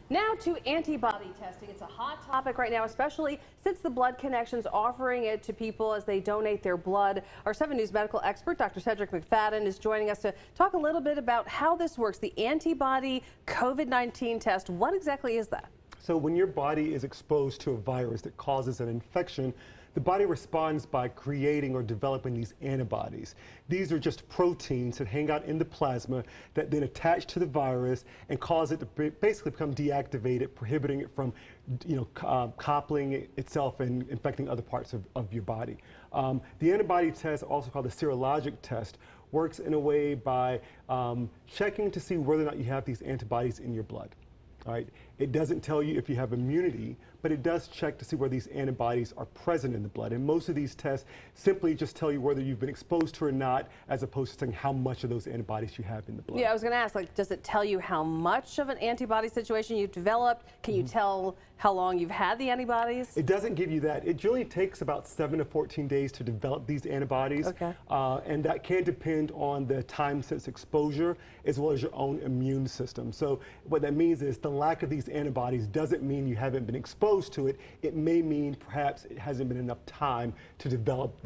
Now to antibody testing. It's a hot topic right now, especially since the Blood Connection's offering it to people as they donate their blood. Our 7 News medical expert, Dr. Cedrek McFadden, is joining us to talk a little bit about how this works, the antibody COVID-19 test. What exactly is that? So when your body is exposed to a virus that causes an infection, the body responds by creating or developing these antibodies. These are just proteins that hang out in the plasma that then attach to the virus and cause it to basically become deactivated, prohibiting it from, coupling itself and infecting other parts of your body. The antibody test, also called the serologic test, works in a way by checking to see whether or not you have these antibodies in your blood. All right. It doesn't tell you if you have immunity, but it does check to see where these antibodies are present in the blood. And most of these tests simply just tell you whether you've been exposed to or not, as opposed to saying how much of those antibodies you have in the blood. Yeah, I was going to ask, does it tell you how much of an antibody situation you've developed? Can you tell how long you've had the antibodies? It doesn't give you that. It generally takes about 7 to 14 days to develop these antibodies. Okay. And that can depend on the time since exposure as well as your own immune system. So what that means is the lack of these antibodies doesn't mean you haven't been exposed to it. It may mean perhaps it hasn't been enough time to develop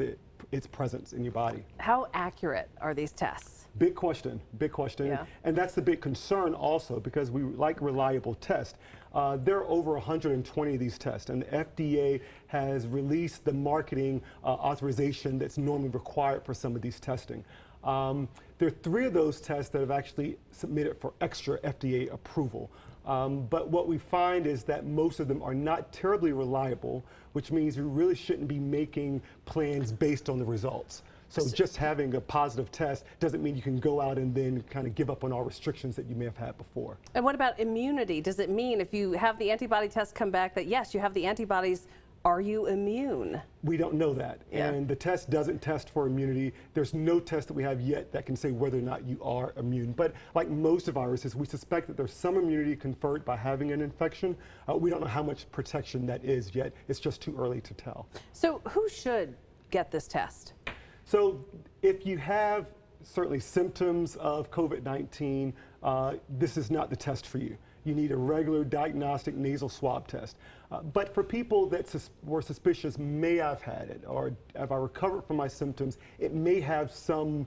its presence in your body. How accurate are these tests? Big question, big question. Yeah. And that's the big concern also, because we like reliable tests. There are over 120 of these tests, and the FDA has released the marketing authorization that's normally required for some of these testing. There are 3 of those tests that have actually submitted for extra FDA approval. But what we find is that most of them are not terribly reliable, which means we really shouldn't be making plans based on the results. So just having a positive test doesn't mean you can go out and then kind of give up on all restrictions that you may have had before. And what about immunity? Does it mean if you have the antibody test come back that yes, you have the antibodies, are you immune? We don't know that. Yeah. And the test doesn't test for immunity. There's no test that we have yet that can say whether or not you are immune. But like most viruses, we suspect that there's some immunity conferred by having an infection. We don't know how much protection that is yet. It's just too early to tell. So who should get this test? So if you have certainly symptoms of COVID-19, this is not the test for you. You need a regular diagnostic nasal swab test. But for people that were suspicious may have had it, or if I recovered from my symptoms, it may have some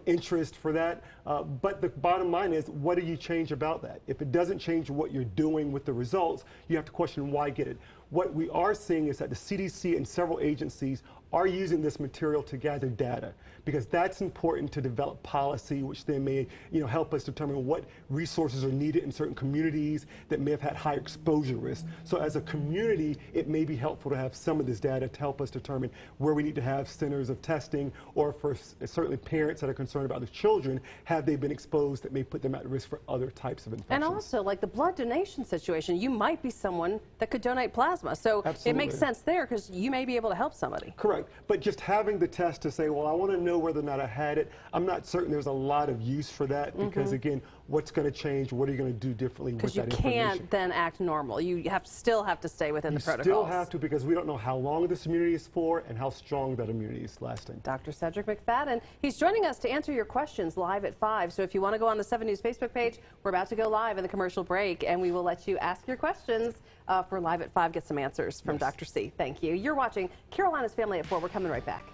interest for that. But the bottom line is, what do you change about that? If it doesn't change what you're doing with the results, you have to question why get it. What we are seeing is that the CDC and several agencies are using this material to gather data, because that's important to develop policy, which then may help us determine what resources are needed in certain communities that may have had high exposure risk. So as a community, it may be helpful to have some of this data to help us determine where we need to have centers of testing, or for certainly parents that are concerned about their children, have they been exposed that may put them at risk for other types of infections. And also, like the blood donation situation, you might be someone that could donate plasma. So Absolutely. It makes sense there because you may be able to help somebody. Correct. But just having the test to say, well, I want to know whether or not I had it, I'm not certain there's a lot of use for that, because again, what's going to change? What are you going to do differently with that information? Because you can't then act normal. You still have to stay within the protocols. You still have to, because we don't know how long this immunity is for and how strong that immunity is lasting. Dr. Cedrek McFadden, he's joining us to answer your questions live at 5. So if you want to go on the 7 News Facebook page, we're about to go live in the commercial break, and we will let you ask your questions for Live at 5, get some answers from Dr. C. Thank you. You're watching Carolina's Family at 4. We're coming right back.